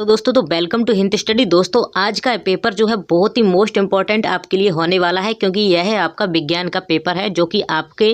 तो दोस्तों welcome to Hindi study. दोस्तों आज का पेपर जो है बहुत ही मोस्ट इम्पॉर्टेंट आपके लिए होने वाला है, क्योंकि यह आपका विज्ञान का पेपर है जो कि आपके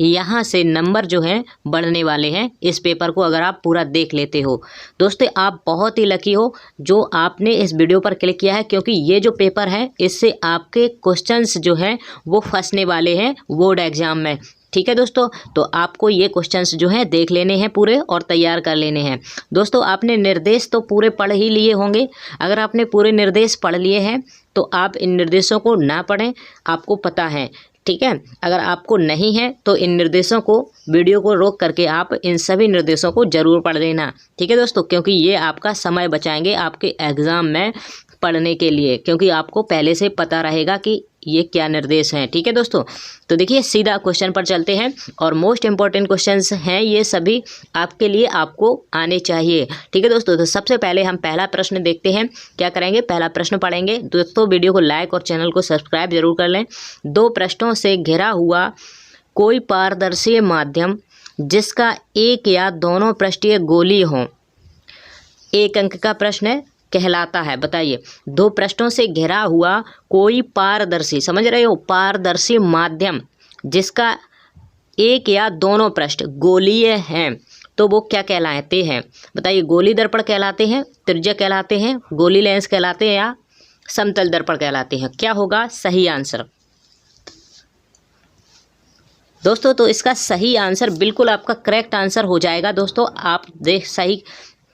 यहाँ से नंबर जो है बढ़ने वाले हैं। इस पेपर को अगर आप पूरा देख लेते हो दोस्तों, आप बहुत ही लकी हो जो आपने इस वीडियो पर क्लिक किया है, क्योंकि ये जो पेपर है इससे आपके क्वेश्चंस जो हैं वो फंसने वाले हैं बोर्ड एग्जाम में। ठीक है दोस्तों, तो आपको ये क्वेश्चंस जो हैं देख लेने हैं पूरे और तैयार कर लेने हैं। दोस्तों आपने निर्देश तो पूरे पढ़ ही लिए होंगे। अगर आपने पूरे निर्देश पढ़ लिए हैं तो आप इन निर्देशों को ना पढ़ें, आपको पता है। ठीक है, अगर आपको नहीं है तो इन निर्देशों को, वीडियो को रोक करके आप इन सभी निर्देशों को ज़रूर पढ़ लेना। ठीक है दोस्तों, क्योंकि ये आपका समय बचाएंगे आपके एग्ज़ाम में पढ़ने के लिए, क्योंकि आपको पहले से पता रहेगा कि ये क्या निर्देश हैं। ठीक है दोस्तों, तो देखिए सीधा क्वेश्चन पर चलते हैं और मोस्ट इंपॉर्टेंट क्वेश्चंस हैं ये सभी आपके लिए, आपको आने चाहिए। ठीक है दोस्तों, तो सबसे पहले हम पहला प्रश्न देखते हैं। क्या करेंगे, पहला प्रश्न पढ़ेंगे। दोस्तों वीडियो को लाइक और चैनल को सब्सक्राइब जरूर कर लें। दो पृष्ठों से घिरा हुआ कोई पारदर्शी माध्यम जिसका एक या दोनों पृष्ठीय गोलीय हों, एक अंक का प्रश्न है, कहलाता है। बताइए, दो पृष्ठों से घिरा हुआ कोई पारदर्शी, समझ रहे हो, पारदर्शी माध्यम जिसका एक या दोनों पृष्ठ गोलीय हैं तो वो क्या कहलाते हैं? बताइए, गोली दर्पण कहलाते हैं, त्रिज्या कहलाते हैं, गोली लेंस कहलाते हैं या समतल दर्पण कहलाते हैं? क्या होगा सही आंसर दोस्तों? तो इसका सही आंसर बिल्कुल आपका करेक्ट आंसर हो जाएगा। दोस्तों आप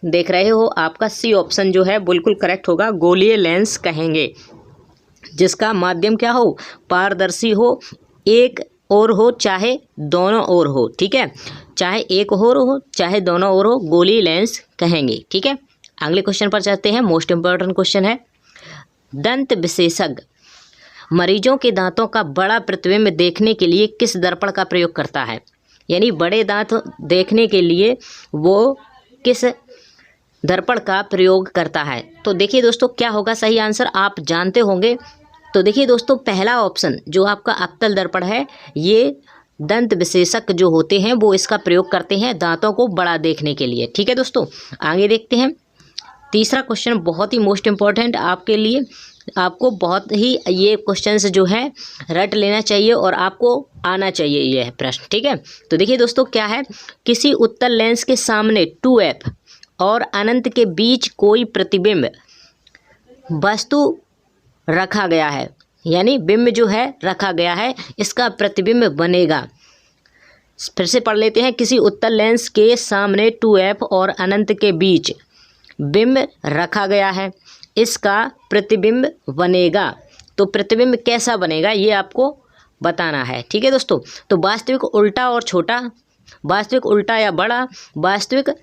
देख रहे हो, आपका सी ऑप्शन जो है बिल्कुल करेक्ट होगा। गोलीय लेंस कहेंगे जिसका माध्यम क्या हो, पारदर्शी हो, एक और हो चाहे दोनों ओर हो। ठीक है, चाहे एक और हो चाहे दोनों ओर हो, गोलीय लेंस कहेंगे। ठीक है, अगले क्वेश्चन पर चलते हैं। मोस्ट इंपॉर्टेंट क्वेश्चन है, दंत विशेषज्ञ मरीजों के दांतों का बड़ा प्रतिबिंब देखने के लिए किस दर्पण का प्रयोग करता है? यानी बड़े दांत देखने के लिए वो किस दर्पण का प्रयोग करता है? तो देखिए दोस्तों, क्या होगा सही आंसर, आप जानते होंगे। तो देखिए दोस्तों, पहला ऑप्शन जो आपका अवतल दर्पण है, ये दंत विशेषज्ञ जो होते हैं वो इसका प्रयोग करते हैं दांतों को बड़ा देखने के लिए। ठीक है दोस्तों, आगे देखते हैं। तीसरा क्वेश्चन बहुत ही मोस्ट इम्पॉर्टेंट आपके लिए, आपको बहुत ही ये क्वेश्चंस जो है रट लेना चाहिए और आपको आना चाहिए यह प्रश्न। ठीक है, तो देखिए दोस्तों क्या है, किसी उत्तल लेंस के सामने 2f और अनंत के बीच कोई प्रतिबिंब वस्तु रखा गया है, यानी बिंब जो है रखा गया है, इसका प्रतिबिंब बनेगा। फिर से पढ़ लेते हैं, किसी उत्तल लेंस के सामने 2f और अनंत के बीच बिंब रखा गया है, इसका प्रतिबिंब बनेगा। तो प्रतिबिंब कैसा बनेगा ये आपको बताना है। ठीक है दोस्तों, तो वास्तविक उल्टा और छोटा, वास्तविक उल्टा या बड़ा, वास्तविक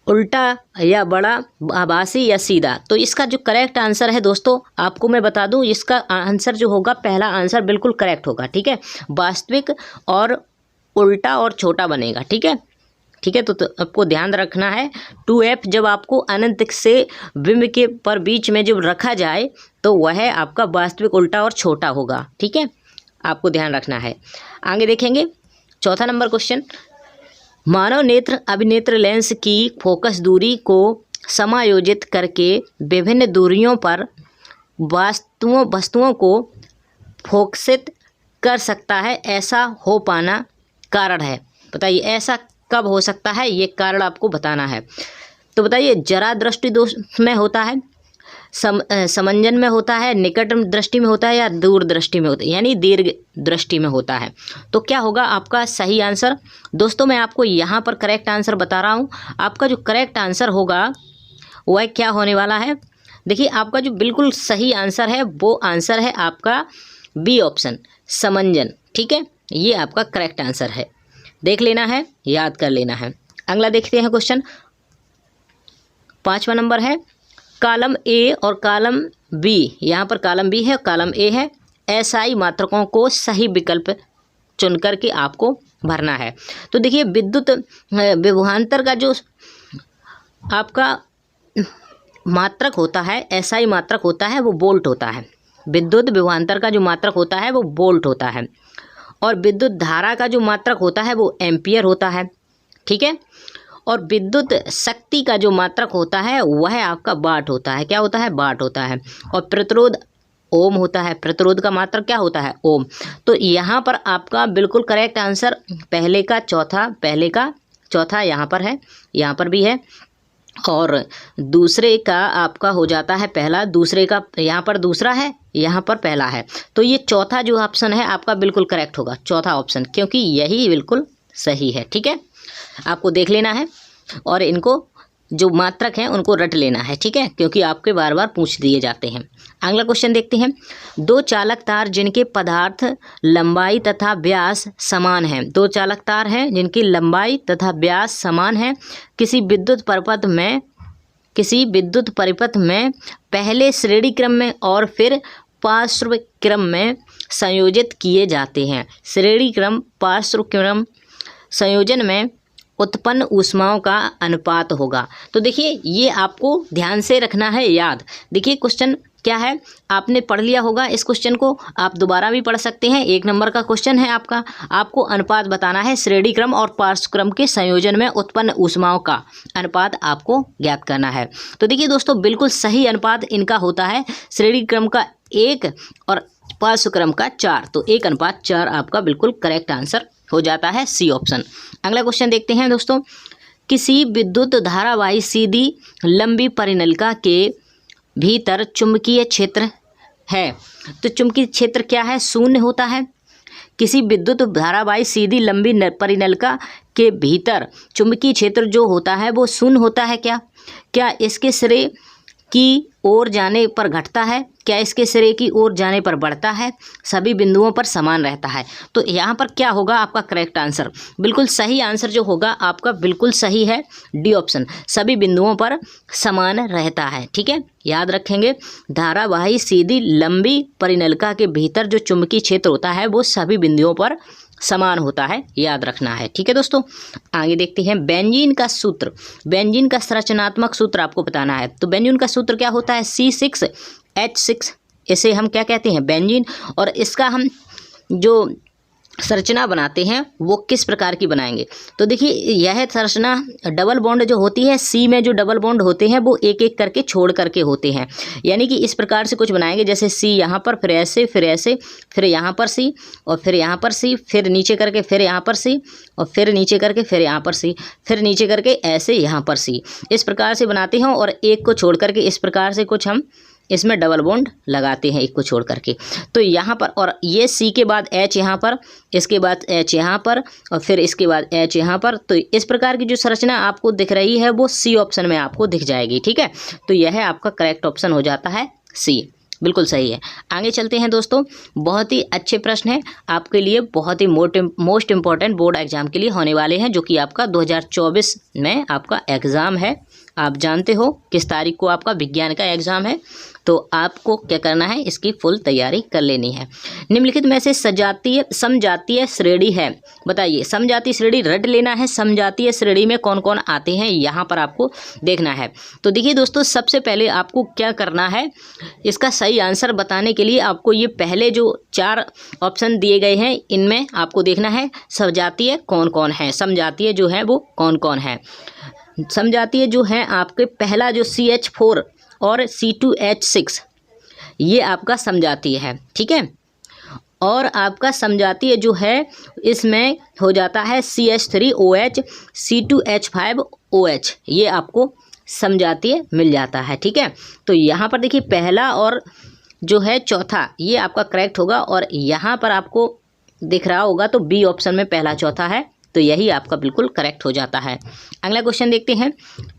उल्टा या बड़ा, आभासी या सीधा। तो इसका जो करेक्ट आंसर है दोस्तों, आपको मैं बता दूं, इसका आंसर जो होगा, पहला आंसर बिल्कुल करेक्ट होगा। ठीक है, वास्तविक और उल्टा और छोटा बनेगा। ठीक है, ठीक है, तो आपको ध्यान रखना है, 2f जब आपको अनंत से बिंब के पर बीच में जब रखा जाए तो वह आपका वास्तविक उल्टा और छोटा होगा। ठीक है, आपको ध्यान रखना है। आगे देखेंगे चौथा नंबर क्वेश्चन, मानव नेत्र अभिनेत्र लेंस की फोकस दूरी को समायोजित करके विभिन्न दूरियों पर वस्तुओं को फोकसित कर सकता है, ऐसा हो पाना कारण है। बताइए ऐसा कब हो सकता है, ये कारण आपको बताना है। तो बताइए, जरा दृष्टि दोष में होता है, समंजन में होता है, निकट दृष्टि में होता है या दूर दृष्टि में होता है, यानी दीर्घ दृष्टि में होता है। तो क्या होगा आपका सही आंसर? दोस्तों मैं आपको यहाँ पर करेक्ट आंसर बता रहा हूँ। आपका जो करेक्ट आंसर होगा वह क्या होने वाला है? देखिए, आपका जो बिल्कुल सही आंसर है वो आंसर है आपका बी ऑप्शन, समंजन। ठीक है, ये आपका करेक्ट आंसर है, देख लेना है, याद कर लेना है। अगला देखते हैं क्वेश्चन, 5वां नंबर है, कॉलम ए और कॉलम बी, यहाँ पर कॉलम बी है कॉलम ए है, एसआई मात्रकों को सही विकल्प चुन करके आपको भरना है। तो देखिए, विद्युत विभवांतर का जो आपका मात्रक होता है, एसआई मात्रक होता है, वो वोल्ट होता है। विद्युत विभवांतर का जो मात्रक होता है वो वोल्ट होता है, और विद्युत धारा का जो मात्रक होता है वो एम्पियर होता है। ठीक है, और विद्युत शक्ति का जो मात्रक होता है वह आपका वाट होता है। क्या होता है? वाट होता है। और प्रतिरोध ओम होता है। प्रतिरोध का मात्रक क्या होता है? ओम। तो यहाँ पर आपका बिल्कुल करेक्ट आंसर पहले का चौथा यहाँ पर है, यहाँ पर भी है, और दूसरे का आपका हो जाता है पहला, दूसरे का यहाँ पर दूसरा है, यहाँ पर पहला है। तो ये चौथा जो ऑप्शन है आपका बिल्कुल करेक्ट होगा, चौथा ऑप्शन, क्योंकि यही बिल्कुल सही है। ठीक है, आपको देख लेना है और इनको जो मात्रक हैं उनको रट लेना है। ठीक है, क्योंकि आपके बार बार पूछ दिए जाते हैं। अगला क्वेश्चन देखते हैं। दो चालक तार जिनके पदार्थ लंबाई तथा व्यास समान हैं, दो चालक तार हैं जिनकी लंबाई तथा व्यास समान है, किसी विद्युत परिपथ में पहले श्रेणी क्रम में और फिर पार्श्व क्रम में संयोजित किए जाते हैं। श्रेणी क्रम पार्श्व क्रम संयोजन में उत्पन्न ऊष्माओं का अनुपात होगा। तो देखिए ये आपको ध्यान से रखना है याद। देखिए क्वेश्चन क्या है, आपने पढ़ लिया होगा इस क्वेश्चन को, आप दोबारा भी पढ़ सकते हैं। 1 नंबर का क्वेश्चन है आपका, आपको अनुपात बताना है, श्रेणी क्रम और पार्श्व क्रम के संयोजन में उत्पन्न ऊष्माओं का अनुपात आपको ज्ञात करना है। तो देखिए दोस्तों बिल्कुल सही अनुपात इनका होता है, श्रेणी क्रम का 1 और पार्श्व क्रम का 4। तो 1:4 आपका बिल्कुल करेक्ट आंसर हो जाता है, सी ऑप्शन। अगला क्वेश्चन देखते हैं दोस्तों। किसी विद्युत धारावाही सीधी लंबी परिनलिका के भीतर चुंबकीय क्षेत्र है, तो चुंबकीय क्षेत्र क्या है? शून्य होता है। किसी विद्युत धारावाही सीधी लंबी परिनलिका के भीतर चुंबकीय क्षेत्र जो होता है वो शून्य होता है। क्या इसके सिरे की ओर जाने पर घटता है? क्या इसके सिरे की ओर जाने पर बढ़ता है? सभी बिंदुओं पर समान रहता है। तो यहाँ पर क्या होगा आपका करेक्ट आंसर? बिल्कुल सही आंसर जो होगा आपका बिल्कुल सही है, डी ऑप्शन, सभी बिंदुओं पर समान रहता है। ठीक है, याद रखेंगे, धारावाही सीधी लंबी परिनलिका के भीतर जो चुंबकीय क्षेत्र होता है वो सभी बिंदुओं पर समान होता है, याद रखना है। ठीक है दोस्तों, आगे देखते हैं। बेंजीन का सूत्र, बेंजीन का संरचनात्मक सूत्र आपको बताना है। तो बेंजीन का सूत्र क्या होता है? C6H6, इसे हम क्या कहते हैं? बेंजीन। और इसका हम जो संरचना बनाते हैं वो किस प्रकार की बनाएंगे? तो देखिए यह संरचना डबल बॉन्ड जो होती है, सी में जो डबल बॉन्ड होते हैं वो एक एक करके छोड़ करके होते हैं, यानी कि इस प्रकार से कुछ बनाएंगे, जैसे सी यहाँ पर, फिर ऐसे, फिर ऐसे, फिर यहाँ पर सी, और फिर यहाँ पर सी, फिर नीचे करके फिर यहाँ पर सी, और फिर नीचे करके फिर यहाँ पर सी, फिर नीचे करके ऐसे यहाँ पर सी, इस प्रकार से बनाते हैं। और एक को छोड़ करके इस प्रकार से कुछ हम इसमें डबल बॉन्ड लगाते हैं, एक को छोड़ करके। तो यहाँ पर, और ये सी के बाद एच यहाँ पर, इसके बाद एच यहाँ पर, और फिर इसके बाद एच यहाँ पर। तो इस प्रकार की जो संरचना आपको दिख रही है वो सी ऑप्शन में आपको दिख जाएगी। ठीक है, तो यह आपका करेक्ट ऑप्शन हो जाता है, सी, बिल्कुल सही है। आगे चलते हैं दोस्तों, बहुत ही अच्छे प्रश्न हैं आपके लिए, बहुत ही मोस्ट इम्पॉर्टेंट बोर्ड एग्जाम के लिए होने वाले हैं, जो कि आपका 2024 में आपका एग्ज़ाम है। आप जानते हो किस तारीख को आपका विज्ञान का एग्ज़ाम है, तो आपको क्या करना है, इसकी फुल तैयारी कर लेनी है। निम्नलिखित में से समजातीय श्रेणी है, बताइए समजातीय श्रेणी रट लेना है। समजातीय श्रेणी में कौन कौन आते हैं यहाँ पर आपको देखना है। तो देखिए दोस्तों, सबसे पहले आपको क्या करना है, इसका सही आंसर बताने के लिए आपको ये पहले जो 4 ऑप्शन दिए गए हैं इनमें आपको देखना है समजातीय कौन कौन है, समजातीय जो है वो कौन कौन है। समजातीय जो है आपके पहला जो CH4 और C2H6, ये आपका समजातीय है। ठीक है, और आपका समजातीय जो है इसमें हो जाता है CH3OH C2H5OH, ये आपको समजातीय मिल जाता है। ठीक है, तो यहाँ पर देखिए पहला और जो है चौथा ये आपका करेक्ट होगा, और यहाँ पर आपको दिख रहा होगा तो बी ऑप्शन में पहला चौथा है, तो यही आपका बिल्कुल करेक्ट हो जाता है। अगला क्वेश्चन देखते हैं।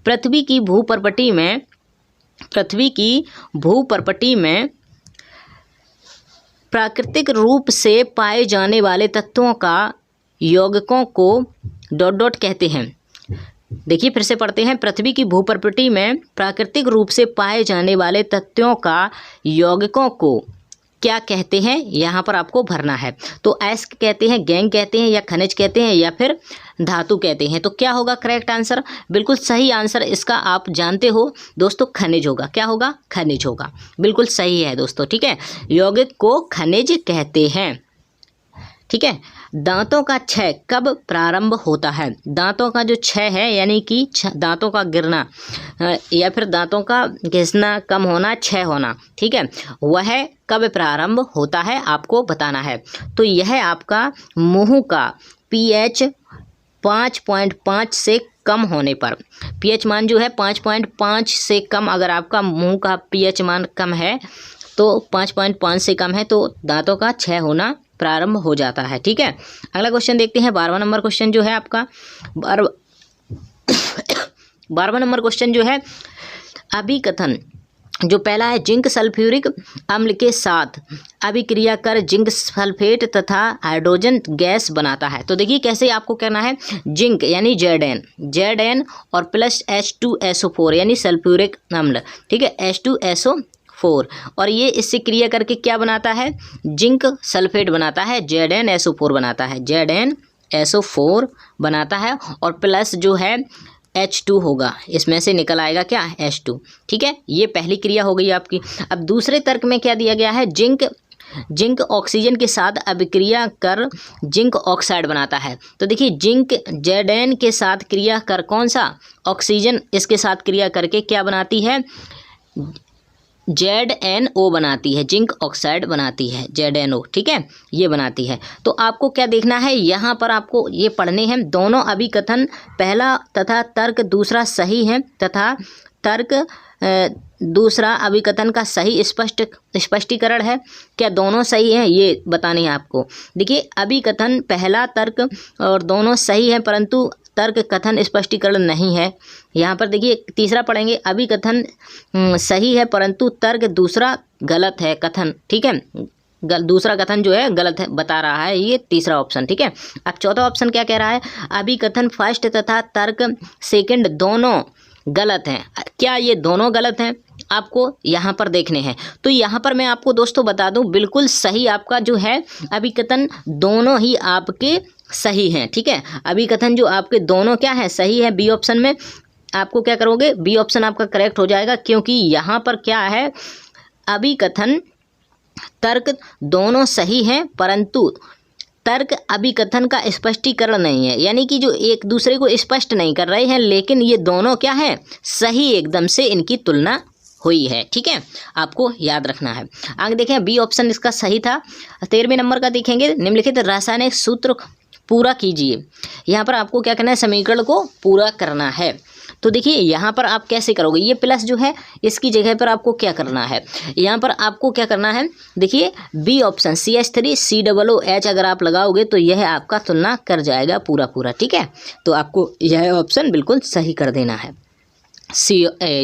पृथ्वी की भूपर्पटी में प्राकृतिक रूप से पाए जाने वाले तत्वों का यौगिकों को ... कहते हैं। देखिए फिर से पढ़ते हैं। पृथ्वी की भूपर्पटी में प्राकृतिक रूप से पाए जाने वाले तत्वों का यौगिकों को क्या कहते हैं, यहाँ पर आपको भरना है। तो अयस्क कहते हैं, गैंग कहते हैं, या खनिज कहते हैं, या फिर धातु कहते हैं। तो क्या होगा करेक्ट आंसर? बिल्कुल सही आंसर इसका आप जानते हो दोस्तों, खनिज होगा। क्या होगा? खनिज होगा, बिल्कुल सही है दोस्तों। ठीक है, यौगिक को खनिज कहते हैं। ठीक है, दांतों का क्षय कब प्रारंभ होता है? दांतों का जो क्षय है यानी कि दांतों का गिरना या फिर दांतों का घिसना, कम होना, क्षय होना, ठीक है, वह कब प्रारंभ होता है आपको बताना है। तो यह आपका मुंह का pH 5.5 से कम होने पर, pH मान जो है 5.5 से कम, अगर आपका मुंह का pH मान कम है तो 5.5 से कम है तो दांतों का क्षय होना प्रारंभ हो जाता है, ठीक है। अगला क्वेश्चन देखते हैं। 12वां नंबर क्वेश्चन जो है आपका 12वां नंबर क्वेश्चन जो है अभिकथन, जो पहला है जिंक सल्फ्यूरिक अम्ल के साथ अभिक्रिया कर जिंक सल्फेट तथा हाइड्रोजन गैस बनाता है। तो देखिए कैसे आपको कहना है, जिंक यानी Zn और प्लस H2SO4 यानी सल्फ्यूरिक अम्ल, ठीक है, H2SO4, और ये इससे क्रिया करके क्या बनाता है, जिंक सल्फेट बनाता है, ZnSO4 बनाता है, ZnSO4 बनाता है, और प्लस जो है H2 होगा, इसमें से निकल आएगा क्या, H2, ठीक है। ये पहली क्रिया हो गई आपकी। अब दूसरे तर्क में क्या दिया गया है, जिंक ऑक्सीजन के साथ अभिक्रिया कर जिंक ऑक्साइड बनाता है। तो देखिए जिंक Zn के साथ क्रिया कर, कौन सा, ऑक्सीजन, इसके साथ क्रिया करके क्या बनाती है, ZnO बनाती है, जिंक ऑक्साइड बनाती है, ZnO, ठीक है, ये बनाती है। तो आपको क्या देखना है, यहाँ पर आपको ये पढ़ने हैं, दोनों अभिकथन पहला तथा तर्क दूसरा सही है तथा तर्क दूसरा अभिकथन का सही स्पष्टीकरण है। क्या दोनों सही हैं, ये बताने हैं आपको। देखिए अभिकथन पहला तर्क और दोनों सही है परंतु तर्क कथन स्पष्टीकरण नहीं है। यहाँ पर देखिए तीसरा पढ़ेंगे, अभिकथन सही है परंतु तर्क दूसरा गलत है कथन, ठीक है, दूसरा कथन जो है गलत है बता रहा है, ये तीसरा ऑप्शन, ठीक है। अब चौथा ऑप्शन क्या कह रहा है, अभिकथन फर्स्ट तथा तर्क सेकंड दोनों गलत हैं। क्या ये दोनों गलत हैं, आपको यहाँ पर देखने हैं। तो यहाँ पर मैं आपको दोस्तों बता दूं, बिल्कुल सही आपका जो है अभिकथन दोनों ही आपके सही हैं, ठीक है। अभिकथन जो आपके दोनों क्या है, सही है। बी ऑप्शन में आपको क्या करोगे, बी ऑप्शन आपका करेक्ट हो जाएगा, क्योंकि यहाँ पर क्या है, अभिकथन तर्क दोनों सही हैं परंतु तर्क अभिकथन का स्पष्टीकरण नहीं है, यानी कि जो एक दूसरे को स्पष्ट नहीं कर रहे हैं, लेकिन ये दोनों क्या है, सही एकदम से इनकी तुलना हुई है, ठीक है, आपको याद रखना है। आगे देखें, बी ऑप्शन इसका सही था। 13वें नंबर का देखेंगे, निम्नलिखित रासायनिक सूत्र पूरा कीजिए। यहाँ पर आपको क्या करना है, समीकरण को पूरा करना है। तो देखिए यहाँ पर आप कैसे करोगे, ये प्लस जो है इसकी जगह पर आपको क्या करना है, यहाँ पर आपको क्या करना है, देखिए बी ऑप्शन CH3COOH अगर आप लगाओगे तो यह आपका तुलना कर जाएगा पूरा, ठीक है। तो आपको यह ऑप्शन बिल्कुल सही कर देना है,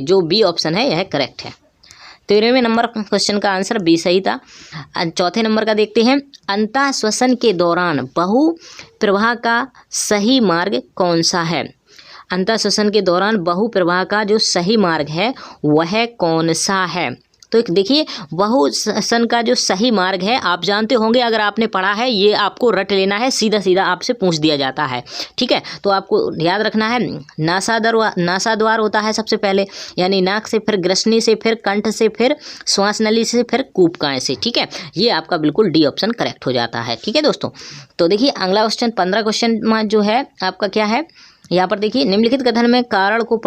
जो बी ऑप्शन है यह करेक्ट है। 13वें नंबर क्वेश्चन का आंसर बी सही था। चौथे नंबर का देखते हैं, अंतः श्वसन के दौरान बहु प्रवाह का सही मार्ग कौन सा है। अंतः श्वसन के दौरान बहु प्रवाह का जो सही मार्ग है वह कौन सा है। तो देखिए बहु श्वसन का जो सही मार्ग है आप जानते होंगे, अगर आपने पढ़ा है, ये आपको रट लेना है, सीधा आपसे पूछ दिया जाता है, ठीक है। तो आपको याद रखना है, नासाद्वार होता है सबसे पहले, यानी नाक से, फिर ग्रसनी से, फिर कंठ से, फिर श्वास नली से, फिर कूपकाय से, ठीक है। ये आपका बिल्कुल डी ऑप्शन करेक्ट हो जाता है, ठीक है दोस्तों। तो देखिए अगला क्वेश्चन 15 क्वेश्चन में जो है आपका क्या है, यहाँ पर देखिए निम्नलिखित कथन में कारण को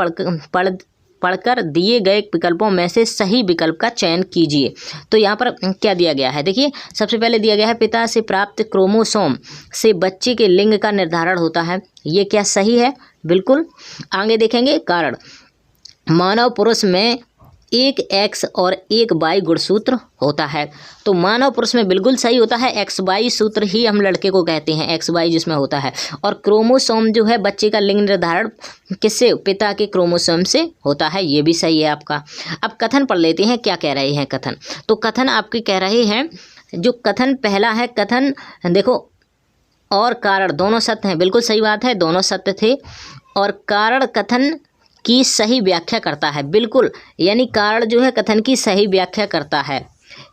पढ़कर दिए गए विकल्पों में से सही विकल्प का चयन कीजिए। तो यहाँ पर क्या दिया गया है, देखिए सबसे पहले दिया गया है, पिता से प्राप्त क्रोमोसोम से बच्चे के लिंग का निर्धारण होता है। ये क्या सही है, बिल्कुल। आगे देखेंगे, कारण मानव पुरुष में एक X और एक Y गुणसूत्र होता है। तो मानव पुरुष में बिल्कुल सही होता है, XY सूत्र ही हम लड़के को कहते हैं, XY जिसमें होता है। और क्रोमोसोम जो है बच्चे का लिंग निर्धारण किससे, पिता के क्रोमोसोम से होता है, ये भी सही है आपका। अब कथन पढ़ लेते हैं, क्या कह रहे हैं कथन। तो कथन आपके कह रहे हैं, जो कथन पहला है, कथन देखो और कारण दोनों सत्य हैं, बिल्कुल सही बात है, दोनों सत्य थे। और कारण कथन की सही व्याख्या करता है, बिल्कुल, यानी कारण जो है कथन की सही व्याख्या करता है,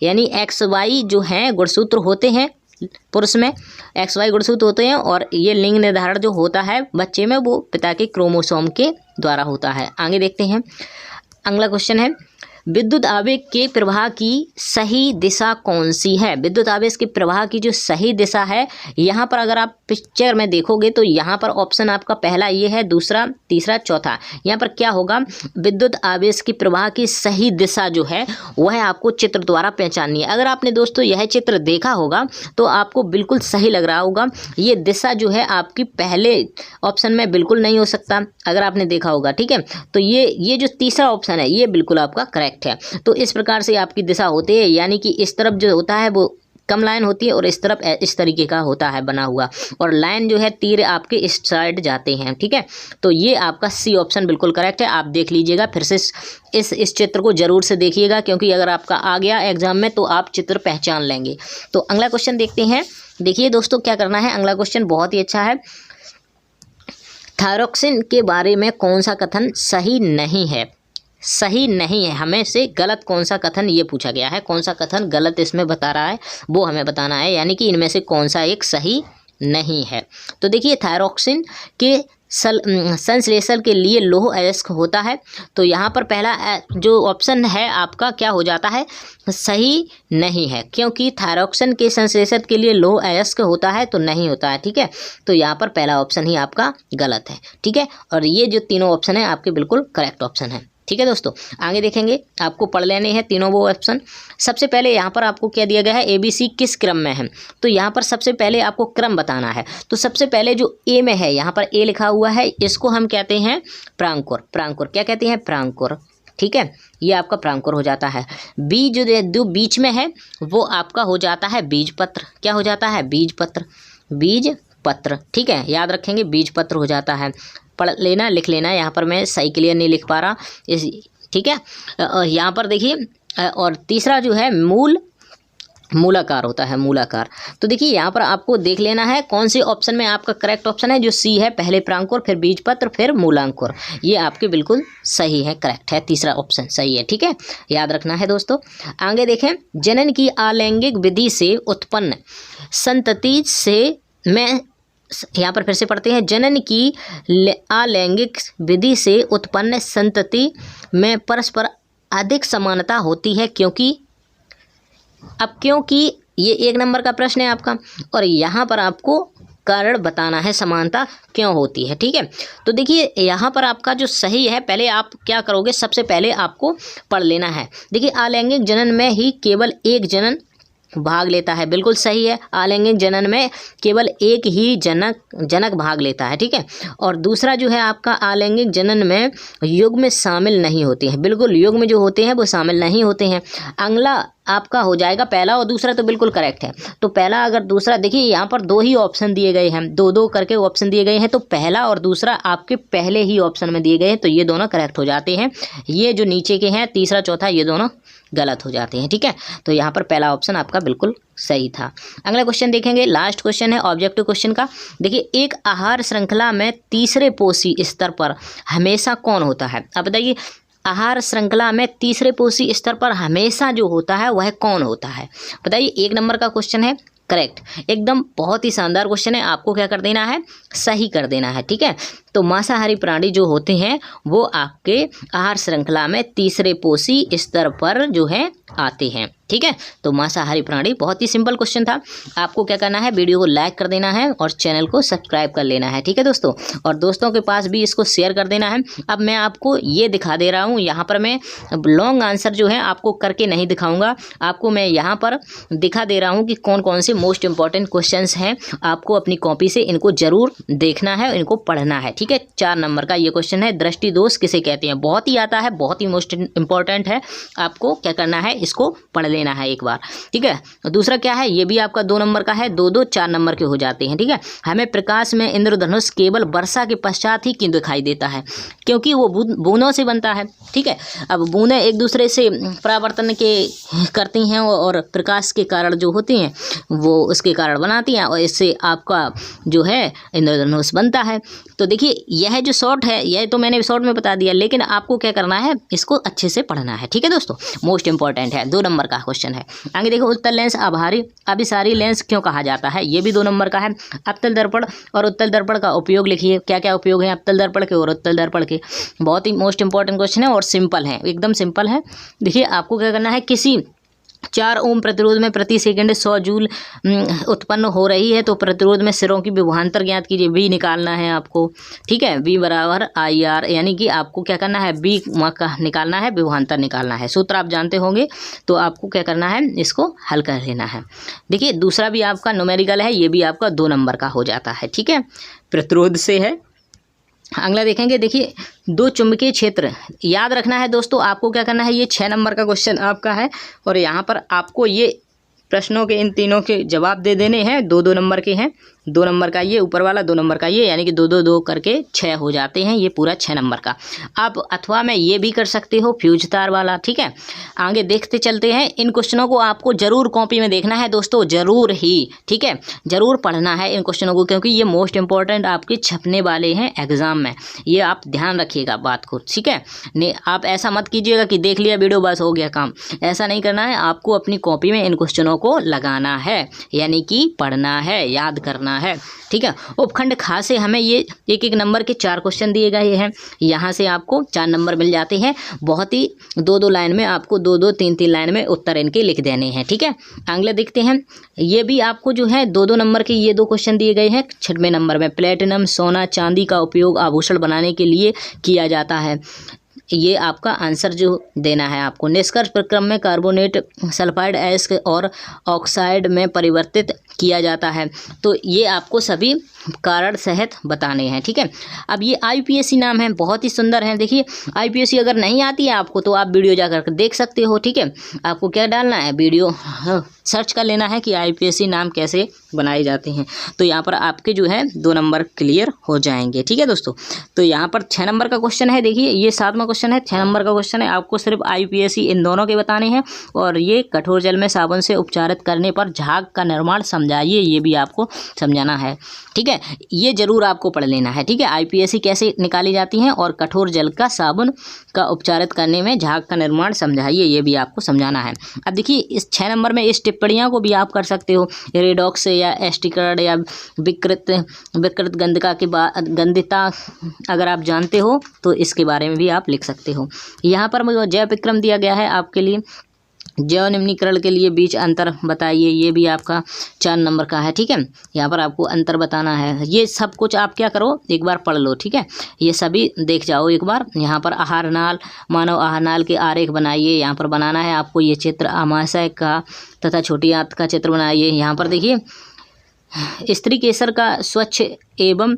यानी XY जो हैं गुणसूत्र होते हैं पुरुष में, XY गुणसूत्र होते हैं, और ये लिंग निर्धारण जो होता है बच्चे में वो पिता के क्रोमोसोम के द्वारा होता है। आगे देखते हैं, अगला क्वेश्चन है, विद्युत आवेश के प्रवाह की सही दिशा कौन सी है? विद्युत आवेश के प्रवाह की जो सही दिशा है, यहाँ पर अगर आप पिक्चर में देखोगे तो यहाँ पर ऑप्शन आपका पहला ये है, दूसरा, तीसरा, चौथा। यहाँ पर क्या होगा, विद्युत आवेश की प्रवाह की सही दिशा जो है वह आपको चित्र द्वारा पहचाननी है। अगर आपने दोस्तों यह चित्र देखा होगा तो आपको बिल्कुल सही लग रहा होगा। ये दिशा जो है आपकी पहले ऑप्शन में बिल्कुल नहीं हो सकता, अगर आपने देखा होगा, ठीक है। तो ये जो तीसरा ऑप्शन है ये बिल्कुल आपका करेक्ट है। तो इस प्रकार से आपकी दिशा होती है, यानी कि इस तरफ जो होता है वो कम लाइन होती है और इस तरफ इस तरीके का होता है बना हुआ, और लाइन जो है तीर आपके इस साइड जाते हैं, ठीक है। तो ये आपका सी ऑप्शन बिल्कुल करेक्ट है। आप देख लीजिएगा फिर से इस चित्र को जरूर से देखिएगा, क्योंकि अगर आपका आ गया एग्जाम में तो आप चित्र पहचान लेंगे। तो अगला क्वेश्चन देखते हैं। देखिए दोस्तों क्या करना है, अगला क्वेश्चन बहुत ही अच्छा है। थायरॉक्सिन के बारे में कौन सा कथन सही नहीं है? सही नहीं है, हमें से गलत कौन सा कथन ये पूछा गया है, कौन सा कथन गलत इसमें बता रहा है वो हमें बताना है, यानी कि इनमें से कौन सा एक सही नहीं है। तो देखिए थायरॉक्सिन के संश्लेषण के लिए लौह अयस्क होता है। तो यहाँ पर पहला जो ऑप्शन है आपका क्या हो जाता है, सही नहीं है, क्योंकि थायरॉक्सिन के संश्लेषण के लिए लौह अयस्क होता है तो नहीं होता है, ठीक है। तो यहाँ पर पहला ऑप्शन ही आपका गलत है, ठीक है। और ये जो तीनों ऑप्शन है आपके बिल्कुल करेक्ट ऑप्शन है, ठीक है दोस्तों। आगे देखेंगे, आपको पढ़ लेने हैं तीनों वो ऑप्शन। सबसे पहले यहाँ पर आपको क्या दिया गया है, ABC किस क्रम में है। तो यहाँ पर सबसे पहले आपको क्रम बताना है। तो सबसे पहले जो ए में है, यहाँ पर ए लिखा हुआ है, इसको हम कहते हैं प्रांकुर। प्रांकुर क्या कहते हैं, प्रांकुर, ठीक है। ये आपका प्रांकुर हो जाता है। बी जो बीच में है वो आपका हो जाता है बीजपत्र। क्या हो जाता है, बीजपत्र, बीजपत्र, ठीक है। याद रखेंगे बीजपत्र हो जाता है, पढ़ लेना, लिख लेना। यहाँ पर मैं सही क्लियर नहीं लिख पा रहा इस, ठीक है। यहाँ पर देखिए, और तीसरा जो है मूलाकार होता है, मूलाकार। तो देखिए यहाँ पर आपको देख लेना है कौन सी ऑप्शन में आपका करेक्ट ऑप्शन है। जो सी है, पहले प्रांकुर, फिर बीजपत्र, फिर मूलांकुर, ये आपके बिल्कुल सही है, करेक्ट है, तीसरा ऑप्शन सही है, ठीक है। याद रखना है दोस्तों। आगे देखें, जनन की अलैंगिक विधि से उत्पन्न संतति से में, यहाँ पर फिर से पढ़ते हैं, जनन की अलैंगिक विधि से उत्पन्न संतति में परस्पर अधिक समानता होती है, क्योंकि ये 1 नंबर का प्रश्न है आपका, और यहाँ पर आपको कारण बताना है समानता क्यों होती है, ठीक है। तो देखिए यहाँ पर आपका जो सही है, पहले आप क्या करोगे, सबसे पहले आपको पढ़ लेना है। देखिए अलैंगिक जनन में ही केवल एक जनन भाग लेता है, बिल्कुल सही है। अलैंगिक जनन में केवल एक ही जनक भाग लेता है, ठीक है। और दूसरा जो है आपका अलैंगिक जनन में युग्म शामिल नहीं होते हैं, बिल्कुल युग्म जो होते हैं वो शामिल नहीं होते हैं। अगला आपका हो जाएगा पहला और दूसरा, तो बिल्कुल करेक्ट है। तो पहला अगर दूसरा, देखिए यहाँ पर 2 ही ऑप्शन दिए गए हैं, 2-2 करके ऑप्शन दिए गए हैं, तो पहला और दूसरा आपके पहले ही ऑप्शन में दिए गए हैं, तो ये दोनों करेक्ट हो जाते हैं। ये जो नीचे के हैं, तीसरा चौथा, ये दोनों गलत हो जाते हैं, ठीक है। तो यहाँ पर पहला ऑप्शन आपका बिल्कुल सही था। अगला क्वेश्चन देखेंगे, लास्ट क्वेश्चन है ऑब्जेक्टिव क्वेश्चन का। देखिए एक आहार श्रृंखला में तीसरे पोषी स्तर पर हमेशा कौन होता है। अब बताइए, आहार श्रृंखला में तीसरे पोषी स्तर पर हमेशा जो होता है वह कौन होता है, बताइए। 1 नंबर का क्वेश्चन है, करेक्ट, एकदम बहुत ही शानदार क्वेश्चन है। आपको क्या कर देना है, सही कर देना है, ठीक है। तो मांसाहारी प्राणी जो होते हैं वो आपके आहार श्रृंखला में तीसरे पोषी स्तर पर जो है आते हैं, ठीक है। तो मांसाहारी प्राणी, बहुत ही सिंपल क्वेश्चन था। आपको क्या करना है, वीडियो को लाइक कर देना है और चैनल को सब्सक्राइब कर लेना है, ठीक है दोस्तों। और दोस्तों के पास भी इसको शेयर कर देना है। अब मैं आपको ये दिखा दे रहा हूँ, यहाँ पर मैं लॉन्ग आंसर जो है आपको करके नहीं दिखाऊंगा, आपको मैं यहाँ पर दिखा दे रहा हूँ कि कौन कौन से मोस्ट इंपॉर्टेंट क्वेश्चंस हैं। आपको अपनी कॉपी से इनको जरूर देखना है, इनको पढ़ना है, ठीक है। 4 नंबर का ये क्वेश्चन है, दृष्टि दोष किसे कहते हैं, बहुत ही आता है, बहुत ही मोस्ट इंपॉर्टेंट है। आपको क्या करना है, इसको पढ़ लेना है एक बार, ठीक है। दूसरा क्या है, ये भी आपका 2 नंबर का है, 2-2 4 नंबर के हो जाते हैं, ठीक है। हमें प्रकाश में इंद्रधनुष केवल वर्षा के पश्चात ही क्यों दिखाई देता है, क्योंकि वो बूंदों से बनता है, ठीक है। अब बूंदें एक दूसरे से परावर्तन के करती हैं और प्रकाश के कारण जो होती हैं वो उसके कारण बनाती हैं, और इससे आपका जो है इंद्रधनुष बनता है। तो देखिए यह जो शॉर्ट है, यह तो मैंने शॉर्ट में बता दिया, लेकिन आपको क्या करना है, इसको अच्छे से पढ़ना है, ठीक है दोस्तों। मोस्ट इंपॉर्टेंट है, 2 नंबर का क्वेश्चन है। आगे देखो, उत्तल लेंस अभिसारी लेंस क्यों कहा जाता है, ये भी 2 नंबर का है। अवतल दर्पण और उत्तल दर्पण का उपयोग लिखिए, क्या क्या उपयोग है अवतल दर्पण के और उत्तल दर्पण के। बहुत ही मोस्ट इंपॉर्टेंट क्वेश्चन है और सिंपल है, एकदम सिंपल है। देखिए आपको क्या करना है, किसी 4 ओम प्रतिरोध में प्रति सेकंड 100 जूल उत्पन्न हो रही है तो प्रतिरोध में सिरों की विभवांतर ज्ञात कीजिए। V निकालना है आपको, ठीक है, V बराबर IR, यानी कि आपको क्या करना है, B का निकालना है, विभवांतर निकालना है। सूत्र आप जानते होंगे, तो आपको क्या करना है, इसको हल कर लेना है। देखिए दूसरा भी आपका न्यूमेरिकल है, ये भी आपका 2 नंबर का हो जाता है, ठीक है, प्रतिरोध से है। अगला देखेंगे, देखिए 2 चुंबकीय क्षेत्र याद रखना है दोस्तों, आपको क्या करना है, ये 6 नंबर का क्वेश्चन आपका है और यहाँ पर आपको ये प्रश्नों के इन तीनों के जवाब दे देने हैं। 2-2 नंबर के हैं, 2 नंबर का ये ऊपर वाला, 2 नंबर का ये, यानी कि 2-2-2 करके 6 हो जाते हैं, ये पूरा 6 नंबर का। आप अथवा में ये भी कर सकते हो फ्यूज तार वाला, ठीक है। आगे देखते चलते हैं, इन क्वेश्चनों को आपको ज़रूर कॉपी में देखना है दोस्तों, ज़रूर ही, ठीक है, ज़रूर पढ़ना है इन क्वेश्चनों को, क्योंकि ये मोस्ट इंपॉर्टेंट आपके छपने वाले हैं एग्जाम में, ये आप ध्यान रखिएगा बात को, ठीक है। नहीं आप ऐसा मत कीजिएगा कि देख लिया वीडियो बस हो गया काम, ऐसा नहीं करना है, आपको अपनी कॉपी में इन क्वेश्चनों को लगाना है, यानी कि पढ़ना है, याद करना है, ठीक है। उपखंड खा से हमें ये 1-1 नंबर के 4 क्वेश्चन दिए गए हैं, यहाँ से आपको 4 नंबर मिल जाते हैं। बहुत ही 2-2 लाइन में आपको 2-2 3-3 लाइन में उत्तर इनके लिख देने हैं, ठीक है। अगले देखते हैं, ये भी आपको जो है 2-2 नंबर के ये 2 क्वेश्चन दिए गए हैं। 6वें नंबर में प्लेटिनम सोना चांदी का उपयोग आभूषण बनाने के लिए किया जाता है, ये आपका आंसर जो देना है आपको। निष्कर्ष प्रक्रम में कार्बोनेट सल्फाइड ऐश और ऑक्साइड में परिवर्तित किया जाता है, तो ये आपको सभी कारण सहित बताने हैं, ठीक है। अब ये IPSC नाम है, बहुत ही सुंदर है। देखिए IPSC अगर नहीं आती है आपको तो आप वीडियो जाकर देख सकते हो, ठीक है। आपको क्या डालना है, वीडियो सर्च कर लेना है कि IPSC नाम कैसे बनाए जाते हैं, तो यहाँ पर आपके जो है 2 नंबर क्लियर हो जाएंगे, ठीक है दोस्तों। तो यहाँ पर 6 नंबर का क्वेश्चन है, देखिए ये 7वां क्वेश्चन है, 6 नंबर का क्वेश्चन है। आपको सिर्फ IPSC इन दोनों के बताने हैं, और ये कठोर जल में साबुन से उपचारित करने पर झाग का निर्माण समझाइए, ये भी आपको समझाना है, ठीक है। ये जरूर आपको पढ़ लेना है, ठीक है। IPSC कैसे निकाली जाती हैं और कठोर जल का साबुन का उपचारित करने में झाग का निर्माण समझाइए, ये भी आपको समझाना है। अब देखिए इस 6 नंबर में इस टिप्पणियों को भी आप कर सकते हो, रेडॉक्स या एस्टिकर्ड या विकृत गंधिका के गंधिता अगर आप जानते हो तो इसके बारे में भी आप लिख सकते हो। यहाँ पर मुझे जैव विक्रम दिया गया है आपके लिए, जैव निम्नीकरण के लिए बीच अंतर बताइए, ये भी आपका 4 नंबर का है, ठीक है। यहाँ पर आपको अंतर बताना है। ये सब कुछ आप क्या करो, एक बार पढ़ लो, ठीक है, ये सभी देख जाओ एक बार। यहाँ पर आहार नाल, मानव आहार नाल के आरेख बनाइए, यहाँ पर बनाना है आपको ये चित्र आमाशय का तथा छोटी आंत का चित्र बनाइए। यहाँ पर देखिए स्त्री केसर का स्वच्छ एवं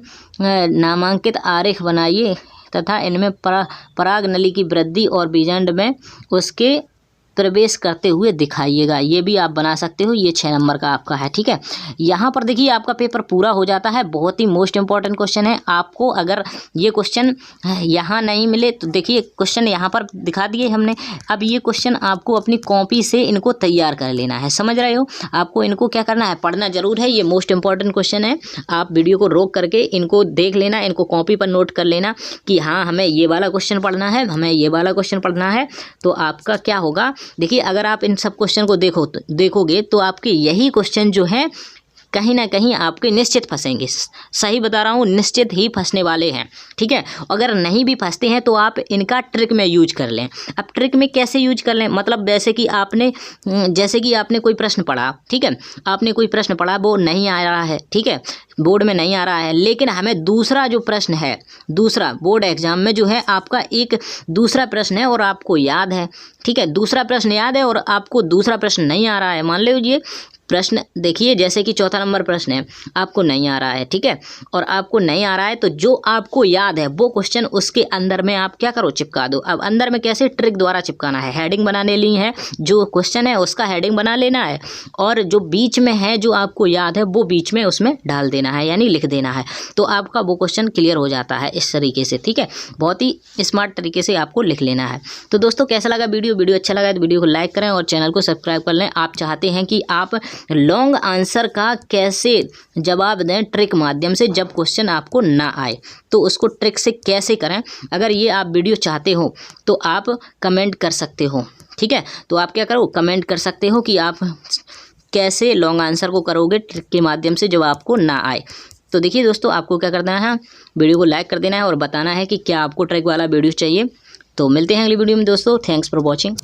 नामांकित आरेख बनाइए तथा इनमें पराग नली की वृद्धि और बीजांड में उसके प्रवेश करते हुए दिखाइएगा, ये भी आप बना सकते हो। ये 6 नंबर का आपका है, ठीक है। यहाँ पर देखिए आपका पेपर पूरा हो जाता है। बहुत ही मोस्ट इंपॉर्टेंट क्वेश्चन है। आपको अगर ये क्वेश्चन यहाँ नहीं मिले तो देखिए क्वेश्चन यहाँ पर दिखा दिए हमने। अब ये क्वेश्चन आपको अपनी कॉपी से इनको तैयार कर लेना है, समझ रहे हो। आपको इनको क्या करना है, पढ़ना जरूर है। ये मोस्ट इंपॉर्टेंट क्वेश्चन है। आप वीडियो को रोक करके इनको देख लेना, इनको कॉपी पर नोट कर लेना कि हाँ हमें ये वाला क्वेश्चन पढ़ना है, हमें ये वाला क्वेश्चन पढ़ना है। तो आपका क्या होगा, देखिए अगर आप इन सब क्वेश्चन को देखोगे तो आपके यही क्वेश्चन जो है कहीं ना कहीं आपके निश्चित फंसेंगे। सही बता रहा हूँ, निश्चित ही फंसने वाले हैं, ठीक है। अगर नहीं भी फंसते हैं तो आप इनका ट्रिक में यूज कर लें। अब ट्रिक में कैसे यूज कर लें, मतलब जैसे कि आपने कोई प्रश्न पढ़ा, ठीक है, आपने कोई प्रश्न पढ़ा वो नहीं आ रहा है, ठीक है, बोर्ड में नहीं आ रहा है, लेकिन हमें दूसरा जो प्रश्न है, दूसरा बोर्ड एग्जाम में जो है आपका एक दूसरा प्रश्न है और आपको याद है, ठीक है, दूसरा प्रश्न याद है और आपको दूसरा प्रश्न नहीं आ रहा है। मान लीजिए प्रश्न देखिए, जैसे कि 4था नंबर प्रश्न है, आपको नहीं आ रहा है, ठीक है, और आपको नहीं आ रहा है तो जो आपको याद है वो क्वेश्चन उसके अंदर में आप क्या करो, चिपका दो। अब अंदर में कैसे, ट्रिक द्वारा चिपकाना है। हेडिंग बनाने ली है, जो क्वेश्चन है उसका हेडिंग बना लेना है और जो बीच में है जो आपको याद है वो बीच में उसमें डाल देना है, यानी लिख देना है। तो आपका वो क्वेश्चन क्लियर हो जाता है इस तरीके से, ठीक है। बहुत ही स्मार्ट तरीके से आपको लिख लेना है। तो दोस्तों कैसा लगा वीडियो अच्छा लगा तो वीडियो को लाइक करें और चैनल को सब्सक्राइब कर लें। आप चाहते हैं कि आप लॉन्ग आंसर का कैसे जवाब दें ट्रिक माध्यम से, जब क्वेश्चन आपको ना आए तो उसको ट्रिक से कैसे करें, अगर ये आप वीडियो चाहते हो तो आप कमेंट कर सकते हो, ठीक है, तो आप क्या करो, कमेंट कर सकते हो कि आप कैसे लॉन्ग आंसर को करोगे ट्रिक के माध्यम से जब आपको ना आए। तो देखिए दोस्तों, आपको क्या करना है, वीडियो को लाइक कर देना है और बताना है कि क्या आपको ट्रिक वाला वीडियो चाहिए। तो मिलते हैं अगली वीडियो में दोस्तों। Thanks for watching.